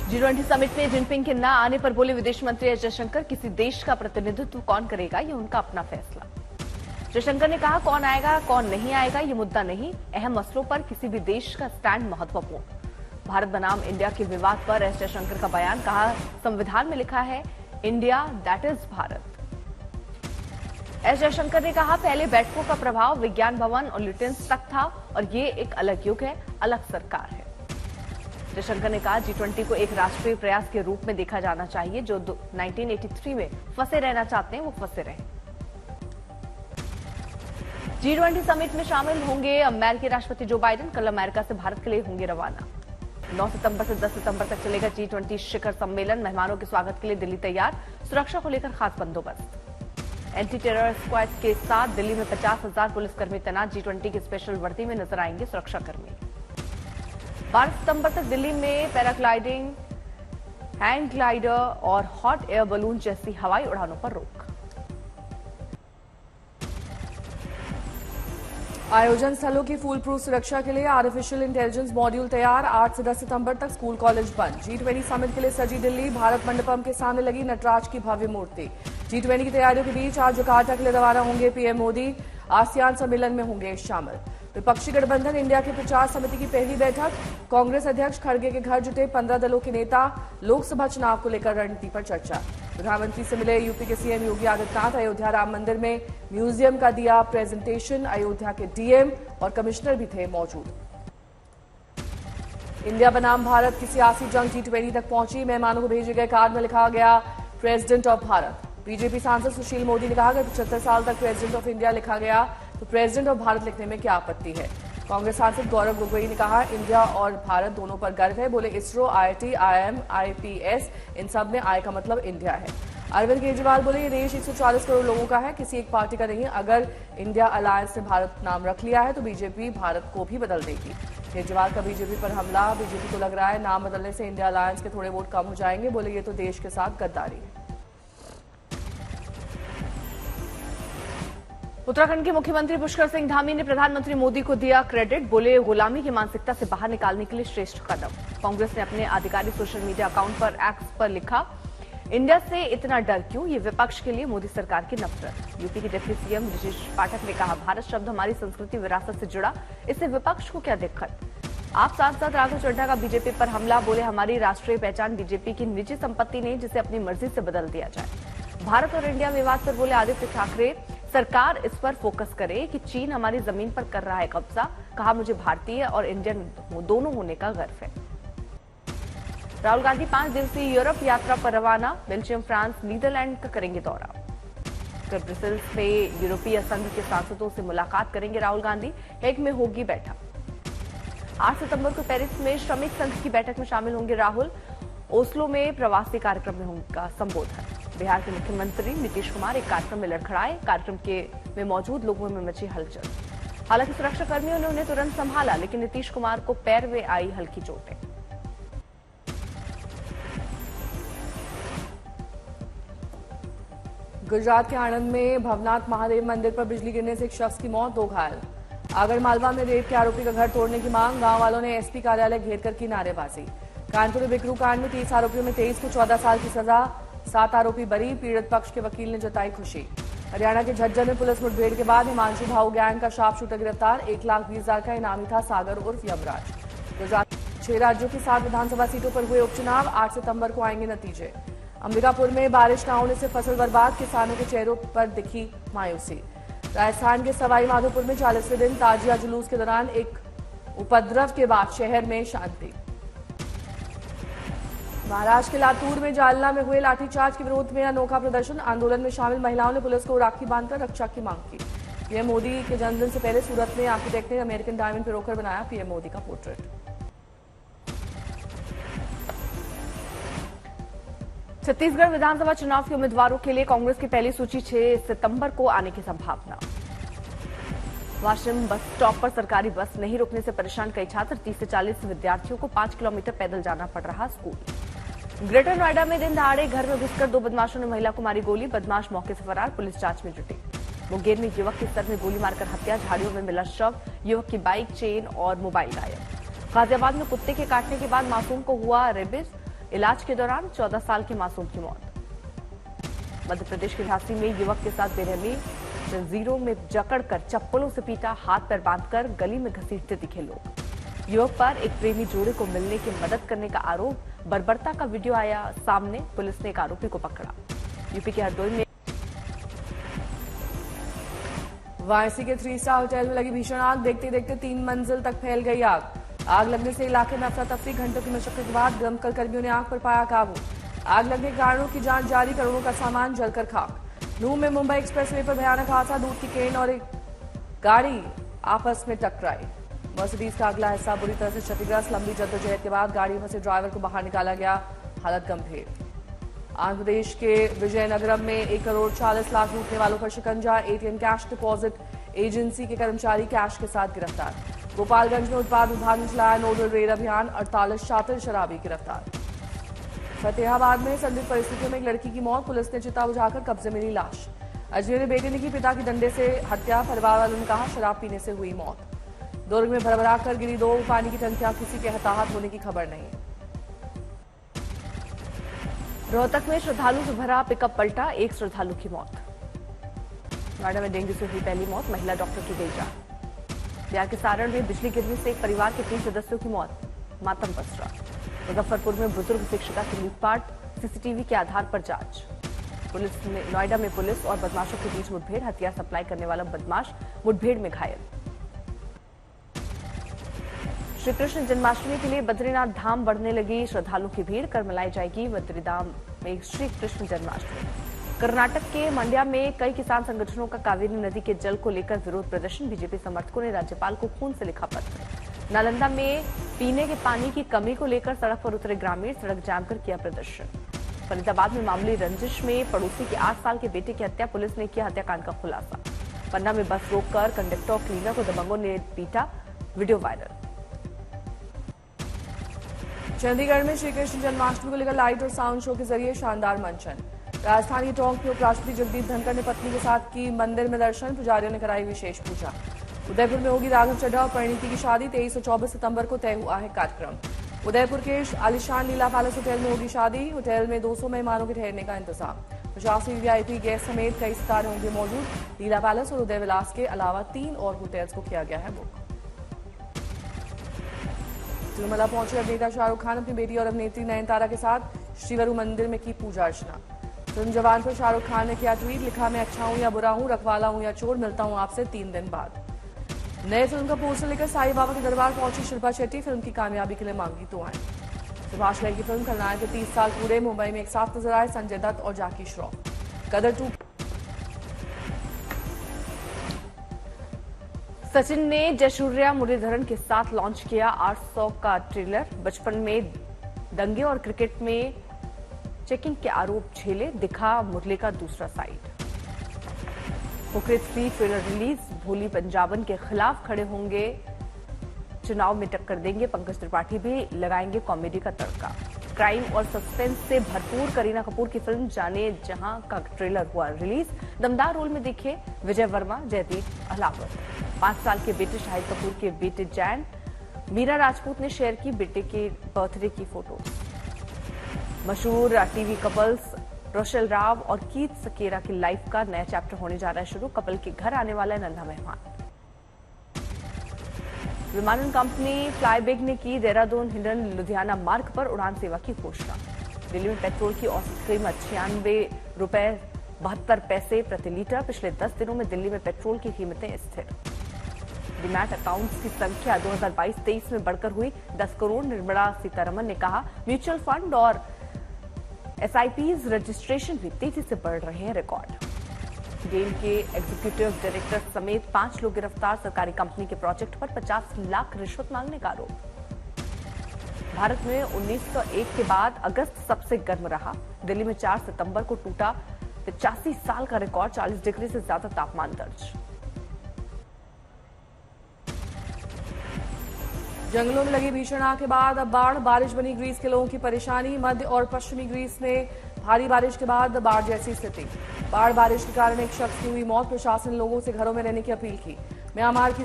G20 summit में Jinping के न आने पर बोले विदेश मंत्री एस जयशंकर, किसी देश का प्रतिनिधित्व कौन करेगा ये उनका अपना फैसला। जयशंकर ने कहा, कौन आएगा कौन नहीं आएगा ये मुद्दा नहीं, अहम मसलों पर किसी भी देश का स्टैंड महत्वपूर्ण। भारत बनाम इंडिया के विवाद पर एस जयशंकर का बयान, कहा संविधान में लिखा है India that is Bharat. S Jaishankar ने कहा, पहले बैठकों का प्रभाव विज्ञान भवन और लुटेंस तक था और ये एक अलग युग है, अलग सरकार है। जयशंकर ने कहा, G20 को एक राष्ट्रीय प्रयास के रूप में देखा जाना चाहिए। जो 1983 में फंसे रहना चाहते हैं वो फंसे रहे। G20 समिट में शामिल होंगे अमेरिकी राष्ट्रपति जो बाइडेन, कल अमेरिका से भारत के लिए होंगे रवाना। 9 सितंबर से 10 सितंबर तक चलेगा G20 शिखर सम्मेलन। मेहमानों के स्वागत के लिए दिल्ली तैयार, सुरक्षा को लेकर खास बंदोबस्त। एंटी टेरर स्क्वाड के साथ दिल्ली में 50,000 पुलिसकर्मी तैनात। G20 की स्पेशल वर्दी में नजर आएंगे सुरक्षाकर्मी। 12 सितंबर तक दिल्ली में पैराग्लाइडिंग, हैंग ग्लाइडर और हॉट एयर बलून जैसी हवाई उड़ानों पर रोक। आयोजन स्थलों की फुल प्रूफ सुरक्षा के लिए आर्टिफिशियल इंटेलिजेंस मॉड्यूल तैयार। 8 से 10 सितंबर तक स्कूल कॉलेज बंद। G20 समिट के लिए सजी दिल्ली, भारत मंडपम के सामने लगी नटराज की भव्य मूर्ति। G20 की तैयारियों के बीच आज जकार्ता के लिए रवाना होंगे पीएम मोदी। आसियान सम्मेलन में होंगे शामिल। विपक्षी गठबंधन इंडिया की प्रचार समिति की पहली बैठक। कांग्रेस अध्यक्ष खड़गे के घर जुटे 15 दलों के नेता। लोकसभा चुनाव को लेकर रणनीति पर चर्चा। प्रधानमंत्री से मिले यूपी के सीएम योगी आदित्यनाथ। अयोध्या राम मंदिर में म्यूजियम का दिया प्रेजेंटेशन। अयोध्या के डीएम और कमिश्नर भी थे मौजूद। इंडिया बनाम भारत की सियासी जंग G20 तक पहुंची। मेहमानों को भेजे गए कार्ड में लिखा गया प्रेसिडेंट ऑफ भारत। बीजेपी सांसद सुशील मोदी ने कहा कि 75 साल तक प्रेसिडेंट ऑफ इंडिया लिखा गया तो प्रेसिडेंट ऑफ भारत लिखने में क्या आपत्ति है। कांग्रेस सांसद गौरव गोगोई ने कहा, इंडिया और भारत दोनों पर गर्व है। बोले इसरो, IIT, IIM, IPS इन सब में आई का मतलब इंडिया है। अरविंद केजरीवाल बोले ये देश 140 करोड़ लोगों का है, किसी एक पार्टी का नहीं। अगर इंडिया अलायंस ने भारत नाम रख लिया है तो बीजेपी भारत को भी बदल देगी। केजरीवाल का बीजेपी पर हमला। बीजेपी को लग रहा है नाम बदलने से इंडिया अलायंस के थोड़े वोट कम हो जाएंगे। बोले ये तो देश के साथ गद्दारी है। उत्तराखंड के मुख्यमंत्री पुष्कर सिंह धामी ने प्रधानमंत्री मोदी को दिया क्रेडिट। बोले गुलामी की मानसिकता से बाहर निकालने के लिए श्रेष्ठ कदम। कांग्रेस ने अपने आधिकारिक सोशल मीडिया अकाउंट पर एक्स पर लिखा, इंडिया से इतना डर क्यों, ये विपक्ष के लिए मोदी सरकार की नफरत। यूपी के डिप्टी सीएम ब्रजेश पाठक ने कहा, भारत शब्द हमारी संस्कृति विरासत से जुड़ा, इससे विपक्ष को क्या दिक्कत। आप सांसद राघव चड्ढा का बीजेपी पर हमला। बोले हमारी राष्ट्रीय पहचान बीजेपी की निजी संपत्ति नहीं जिसे अपनी मर्जी से बदल दिया जाए। भारत और इंडिया विवाद पर बोले आदित्य ठाकरे, सरकार इस पर फोकस करे कि चीन हमारी जमीन पर कर रहा है कब्जा। कहा, मुझे भारतीय और इंडियन दोनों होने का गर्व है। राहुल गांधी 5 दिवसीय यूरोप यात्रा पर रवाना। बेल्जियम, फ्रांस, नीदरलैंड का करेंगे दौरा। फिर ब्रसेल्स में यूरोपीय संघ के सांसदों से मुलाकात करेंगे राहुल गांधी। हेग में होगी बैठक। 8 सितंबर को पेरिस में श्रमिक संघ की बैठक में शामिल होंगे राहुल। ओस्लो में प्रवासी कार्यक्रम में होगा संबोधन। बिहार के मुख्यमंत्री नीतीश कुमार एक कार्यक्रम में लड़खड़ाए। कार्यक्रम में मौजूद लोगों में मची हलचल। हालांकि सुरक्षा कर्मियों ने उन्हें तुरंत संभाला, लेकिन नीतीश कुमार को पैर में आई हल्की चोटें। गुजरात के आणंद में भवनाथ महादेव मंदिर पर बिजली गिरने से एक शख्स की मौत, 2 घायल। आगर मालवा में रेप के आरोपी का घर तोड़ने की मांग। गांव वालों ने एसपी कार्यालय घेरकर की नारेबाजी। कानपुर में बिकरू कांड में 30 आरोपियों में 23 को 14 साल की सजा। 7 आरोपी बरी। पीड़ित पक्ष के वकील ने जताई खुशी। हरियाणा के झज्जर में पुलिस मुठभेड़ के बाद हिमांशु भाऊ गैंग का शार्प शूटर गिरफ्तार। 1,20,000 का इनामी था सागर उर्फ यमराज। गुजरात 6 राज्यों की 7 विधानसभा सीटों पर हुए उपचुनाव। 8 सितंबर को आएंगे नतीजे। अंबिकापुर में बारिश न होने से फसल बर्बाद। किसानों के चेहरों पर दिखी मायूसी। राजस्थान के सवाई माधोपुर में 40वें दिन ताजिया जुलूस के दौरान एक उपद्रव के बाद शहर में शांति। महाराष्ट्र के लातूर में जालना में हुए लाठीचार्ज के विरोध में अनोखा प्रदर्शन। आंदोलन में शामिल महिलाओं ने पुलिस को राखी बांधकर रक्षा की मांग की। पीएम मोदी के जन्मदिन से पहले सूरत में आर्किटेक्ट ने अमेरिकन डायमंड पिरोकर बनाया पीएम मोदी का पोर्ट्रेट। छत्तीसगढ़ विधानसभा चुनाव के उम्मीदवारों के लिए कांग्रेस की पहली सूची 6 सितंबर को आने की संभावना। वाशिम बस स्टॉप पर सरकारी बस नहीं रुकने से परेशान कई छात्र। 30 से 40 विद्यार्थियों को 5 किलोमीटर पैदल जाना पड़ रहा स्कूल। ग्रेटर नोएडा में दिन दहाड़े घर में घुसकर 2 बदमाशों ने महिला को मारी गोली। बदमाश मौके से फरार, पुलिस जांच में जुटी। मुंगेर में युवक के सर में गोली मारकर हत्या। झाड़ियों में मिला शव। युवक की बाइक, चेन और मोबाइल गायब। गाजियाबाद में कुत्ते के काटने के बाद मासूम को हुआ रेबिस। इलाज के दौरान 14 साल के मासूम की मौत। मध्य प्रदेश के झांसी में युवक के साथ बेरहमी, जंजीरों में जकड़कर चप्पलों से पीटा, हाथ पैर बांधकर गली में घसीटते दिखे लोग। युवक पर एक प्रेमी जोड़े को मिलने की मदद करने का आरोप, बर्बरता का वीडियो आया सामने, पुलिस ने एक आरोपी को पकड़ा। यूपी के हरदोई में वाराणसी के 3 स्टार होटल में लगी भीषण आग, देखते देखते 3 मंजिल तक फैल गई आग। आग लगने से इलाके में अफरा तफरी, घंटों की मशक्कत के बाद दमकल कर्मियों ने आग पर पाया काबू। आग लगने के कारणों की जांच जारी, करोड़ों का सामान जलकर खाक। नूह में मुंबई एक्सप्रेसवे पर भयानक हादसा, दूध की केन और एक गाड़ी आपस में टकराई। मर्सिडीज का अगला हिस्सा बुरी तरह से क्षतिग्रस्त, लंबी जद्दोजहद के बाद गाड़ी में से ड्राइवर को बाहर निकाला गया, हालत गंभीर। आंध्र प्रदेश के विजयनगरम में 1 करोड़ 40 लाख लूटने वालों पर शिकंजा, एटीएम कैश डिपॉजिट एजेंसी के कर्मचारी कैश के साथ गिरफ्तार। गोपालगंज में उत्पाद विभाग ने चलाया नोडल रेड अभियान, 48 शातिर शराबी गिरफ्तार। फतेहाबाद में संदिग्ध परिस्थितियों में एक लड़की की मौत, पुलिस ने चिता बुझाकर कब्जे में ली लाश। अजमेर में बेटे ने की पिता की डंडे से हत्या, परिवार वालों ने कहा शराब पीने से हुई मौत। दुर्ग में भरभरा कर गिरी 2 पानी की टंकियां, किसी के हताहत होने की खबर नहीं। रोहतक में श्रद्धालु से भरा पिकअप पलटा, 1 श्रद्धालु की मौत। नोएडा में डेंगू से हुई पहली मौत, महिला डॉक्टर की गई जान। बिहार के सारण में बिजली गिरने से एक परिवार के 3 सदस्यों की मौत, मातम पसरा। मुजफ्फरपुर में बुजुर्ग शिक्षिका की लूटपाट, सीसीटीवी के आधार पर जांच। पुलिस ने नोएडा में पुलिस और बदमाशों के बीच मुठभेड़, हथियार सप्लाई करने वाला बदमाश मुठभेड़ में घायल। श्री कृष्ण जन्माष्टमी के लिए बद्रीनाथ धाम बढ़ने लगी श्रद्धालुओं की भीड़, कल मनाई जाएगी बद्रीधाम में श्री कृष्ण जन्माष्टमी। कर्नाटक के मंड्या में कई किसान संगठनों का कावेरी नदी के जल को लेकर विरोध प्रदर्शन, बीजेपी समर्थकों ने राज्यपाल को खून से लिखा पत्र। नालंदा में पीने के पानी की कमी को लेकर सड़क पर उतरे ग्रामीण, सड़क जाम कर किया प्रदर्शन। फरीदाबाद में मामूली रंजिश में पड़ोसी के 8 साल के बेटे की हत्या, पुलिस ने किया हत्याकांड का खुलासा। पन्ना में बस रोककर कंडक्टर और क्लीनर को दबंगों ने पीटा, वीडियो वायरल। चंडीगढ़ में श्रीकृष्ण जन्माष्टमी को लेकर लाइट और साउंड शो के जरिए शानदार मंचन। राजधानी टोंक में उपराष्ट्रपति जगदीप धनखड़ ने पत्नी के साथ की मंदिर में दर्शन, पुजारियों ने कराई विशेष पूजा। उदयपुर में होगी राघव चड्ढा और परिणीति की शादी, 23 और 24 सितंबर को तय हुआ है कार्यक्रम। उदयपुर के आलिशान लीला पैलेस होटल में होगी शादी, होटल में 200 मेहमानों के ठहरने का इंतजाम। 85 वीआईपी गेस्ट समेत कई सितारे होंगे मौजूद। लीला पैलेस और उदय विलास के अलावा 3 और होटल्स को किया गया है बुक। तिरुमला पहुंचे अभिनेता शाहरुख खान अपनी बेटी और अभिनेत्री नयनतारा के साथ श्रीवरु मंदिर में की पूजा अर्चना। फिल्म जवान पर शाहरुख खान ने किया ट्वीट, लिखा मैं अच्छा हूं या बुरा हूं, रखवाला हूं या चोर, मिलता हूं आपसे 3 दिन बाद। नए फिल्म का पोस्टर लेकर साईं बाबा के दरबार पहुंची शिल्पा शेट्टी, फिल्म की कामयाबी के लिए मांगी दुआएं। सुभाष घई की फिल्म खलनायक के 30 साल पूरे, मुंबई में एक साथ नजर आए संजय दत्त और जैकी श्रॉफ। कदर 2 सचिन ने जयसूर्या मुरलीधरन के साथ लॉन्च किया 800 का ट्रेलर। बचपन में दंगे और क्रिकेट में चेकिंग के आरोप झेले, दिखा मुरली का दूसरा साइड। फुकरे 3 ट्रेलर रिलीज, भोली पंजाबन के खिलाफ खड़े होंगे, चुनाव में टक्कर देंगे, पंकज त्रिपाठी भी लगाएंगे कॉमेडी का तड़का। क्राइम और सस्पेंस से भरपूर करीना कपूर की फिल्म जाने जहां का ट्रेलर हुआ रिलीज। दमदार रोल में दिखे विजय वर्मा, जयदीप अहलावत। 5 साल के बेटे शाहिद कपूर के बेटे जैन, मीरा राजपूत ने शेयर की बेटे के बर्थडे की फोटो। मशहूर टीवी कपल्स रोशल राव और कीथ सकेरा की लाइफ का नया चैप्टर होने जा रहा है शुरू। कपल के घर आने वाला है नन्हा मेहमान। विमानन कंपनी फ्लाईबिग ने की देहरादून हिंडन लुधियाना मार्ग पर उड़ान सेवा की घोषणा। दिल्ली में पेट्रोल की औसत कीमत 96 रुपए 72 पैसे प्रति लीटर। पिछले 10 दिनों में दिल्ली में पेट्रोल की कीमतें स्थिर। डीमैट अकाउंट्स की संख्या 2022-23 में बढ़कर हुई 10 करोड़। निर्मला सीतारमन ने कहा म्यूचुअल फंड और एसआईपीज रजिस्ट्रेशन भी तेजी से बढ़ रहे हैं रिकॉर्ड। गेल के एग्जीक्यूटिव डायरेक्टर समेत 5 लोग गिरफ्तार। सरकारी कंपनी के प्रोजेक्ट पर 50 लाख रिश्वत मांगने का आरोप। भारत में 1901 के बाद अगस्त सबसे गर्म रहा। दिल्ली में 4 सितंबर को टूटा 85 साल का रिकॉर्ड, 40 डिग्री से ज्यादा तापमान दर्ज। जंगलों में लगी भीषण आग के बाद अब बाढ़, बारिश बनी ग्रीस के लोगों की परेशानी। मध्य और पश्चिमी ग्रीस में भारी बारिश के बाद बाढ़ जैसी स्थिति। बाढ़ बारिश के कारण एक शख्स की हुई मौत। प्रशासन ने लोगों से घरों में रहने की अपील की। म्यांमार की